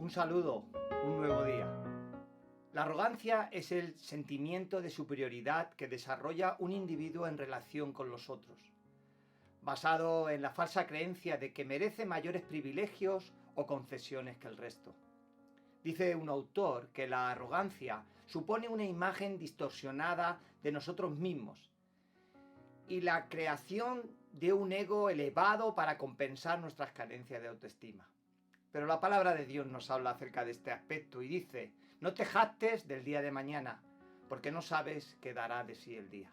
Un saludo, un nuevo día. La arrogancia es el sentimiento de superioridad que desarrolla un individuo en relación con los otros, basado en la falsa creencia de que merece mayores privilegios o concesiones que el resto. Dice un autor que la arrogancia supone una imagen distorsionada de nosotros mismos y la creación de un ego elevado para compensar nuestras carencias de autoestima. Pero la palabra de Dios nos habla acerca de este aspecto y dice: no te jactes del día de mañana, porque no sabes qué dará de sí el día.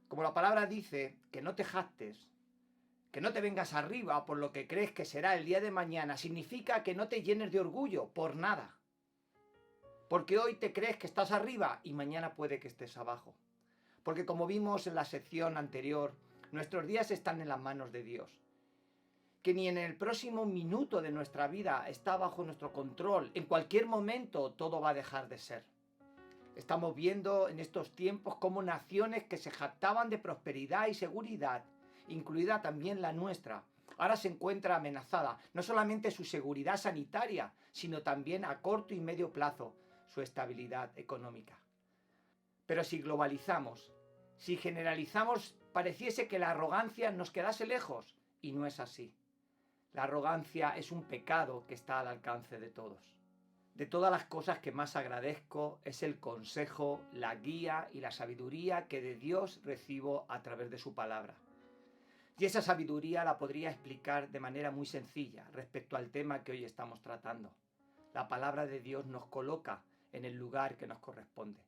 Como la palabra dice que no te jactes, que no te vengas arriba por lo que crees que será el día de mañana, significa que no te llenes de orgullo por nada. Porque hoy te crees que estás arriba y mañana puede que estés abajo. Porque como vimos en la sección anterior, nuestros días están en las manos de Dios. Que ni en el próximo minuto de nuestra vida está bajo nuestro control. En cualquier momento todo va a dejar de ser. Estamos viendo en estos tiempos cómo naciones que se jactaban de prosperidad y seguridad, incluida también la nuestra, ahora se encuentra amenazada, no solamente su seguridad sanitaria, sino también a corto y medio plazo, su estabilidad económica. Pero si globalizamos, si generalizamos, pareciese que la arrogancia nos quedase lejos, y no es así. La arrogancia es un pecado que está al alcance de todos. De todas las cosas que más agradezco es el consejo, la guía y la sabiduría que de Dios recibo a través de su palabra. Y esa sabiduría la podría explicar de manera muy sencilla respecto al tema que hoy estamos tratando. La palabra de Dios nos coloca en el lugar que nos corresponde.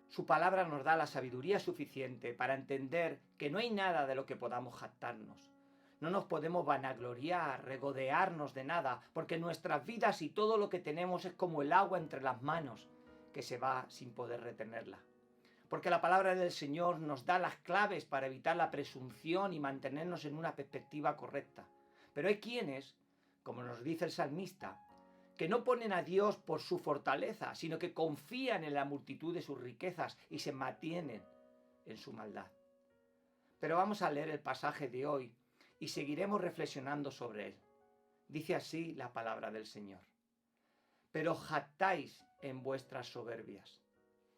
Su palabra nos da la sabiduría suficiente para entender que no hay nada de lo que podamos jactarnos. No nos podemos vanagloriar, regodearnos de nada, porque nuestras vidas y todo lo que tenemos es como el agua entre las manos, que se va sin poder retenerla. Porque la palabra del Señor nos da las claves para evitar la presunción y mantenernos en una perspectiva correcta. Pero hay quienes, como nos dice el salmista, que no ponen a Dios por su fortaleza, sino que confían en la multitud de sus riquezas y se mantienen en su maldad. Pero vamos a leer el pasaje de hoy y seguiremos reflexionando sobre él. Dice así la palabra del Señor: pero jactáis en vuestras soberbias.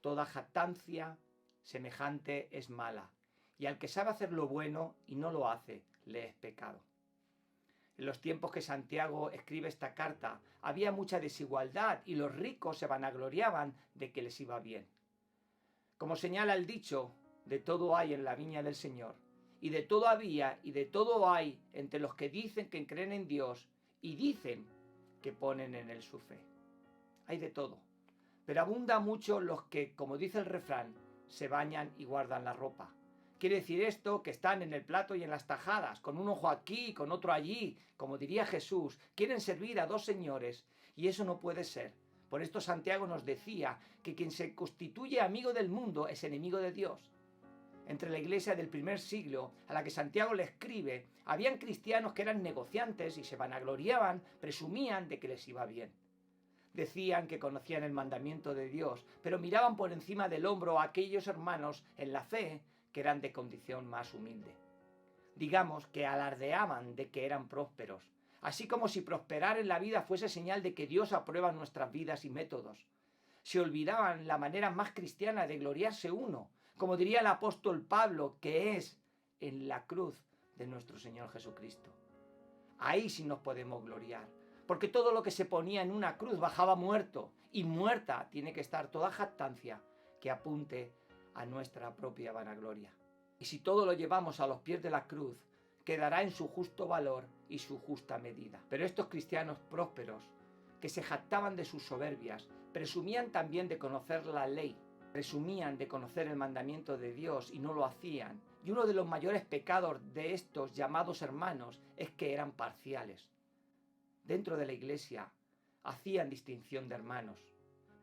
Toda jactancia semejante es mala, y al que sabe hacer lo bueno y no lo hace, le es pecado. En los tiempos que Santiago escribe esta carta, había mucha desigualdad y los ricos se vanagloriaban de que les iba bien. Como señala el dicho, de todo hay en la viña del Señor, y de todo había y de todo hay entre los que dicen que creen en Dios y dicen que ponen en él su fe. Hay de todo, pero abunda mucho los que, como dice el refrán, se bañan y guardan la ropa. Quiere decir esto que están en el plato y en las tajadas, con un ojo aquí y con otro allí, como diría Jesús, quieren servir a dos señores, y eso no puede ser. Por esto Santiago nos decía que quien se constituye amigo del mundo es enemigo de Dios. Entre la iglesia del primer siglo, a la que Santiago le escribe, habían cristianos que eran negociantes y se vanagloriaban, presumían de que les iba bien. Decían que conocían el mandamiento de Dios, pero miraban por encima del hombro a aquellos hermanos en la fe que eran de condición más humilde. Digamos que alardeaban de que eran prósperos, así como si prosperar en la vida fuese señal de que Dios aprueba nuestras vidas y métodos. Se olvidaban la manera más cristiana de gloriarse uno, como diría el apóstol Pablo, que es en la cruz de nuestro Señor Jesucristo. Ahí sí nos podemos gloriar, porque todo lo que se ponía en una cruz bajaba muerto, y muerta tiene que estar toda jactancia que apunte a nuestra propia vanagloria. Y si todo lo llevamos a los pies de la cruz, quedará en su justo valor y su justa medida. Pero estos cristianos prósperos, que se jactaban de sus soberbias, presumían también de conocer la ley, presumían de conocer el mandamiento de Dios y no lo hacían. Y uno de los mayores pecados de estos llamados hermanos es que eran parciales. Dentro de la iglesia hacían distinción de hermanos.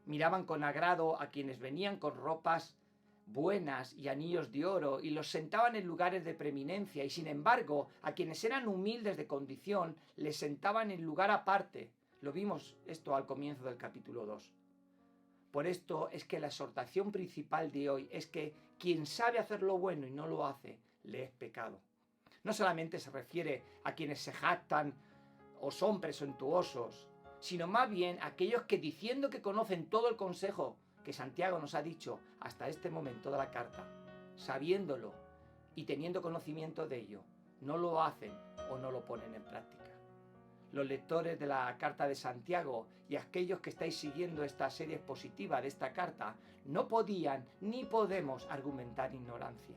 Miraban con agrado a quienes venían con ropas buenas y anillos de oro y los sentaban en lugares de preeminencia, y sin embargo a quienes eran humildes de condición les sentaban en lugar aparte. Lo vimos esto al comienzo del capítulo 2. Por esto es que la exhortación principal de hoy es que quien sabe hacer lo bueno y no lo hace, le es pecado. No solamente se refiere a quienes se jactan o son presuntuosos, sino más bien aquellos que, diciendo que conocen todo el consejo que Santiago nos ha dicho hasta este momento de la carta, sabiéndolo y teniendo conocimiento de ello, no lo hacen o no lo ponen en práctica. Los lectores de la carta de Santiago y aquellos que estáis siguiendo esta serie expositiva de esta carta no podían ni podemos argumentar ignorancia.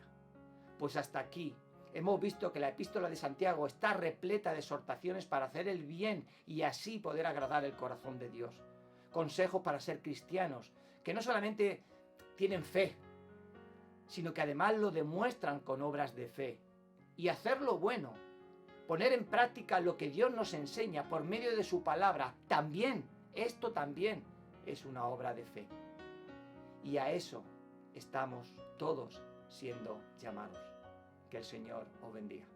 Pues hasta aquí hemos visto que la epístola de Santiago está repleta de exhortaciones para hacer el bien y así poder agradar el corazón de Dios. Consejos para ser cristianos, que no solamente tienen fe, sino que además lo demuestran con obras de fe. Y hacer lo bueno, poner en práctica lo que Dios nos enseña por medio de su palabra, esto también es una obra de fe. Y a eso estamos todos siendo llamados. Que el Señor os bendiga.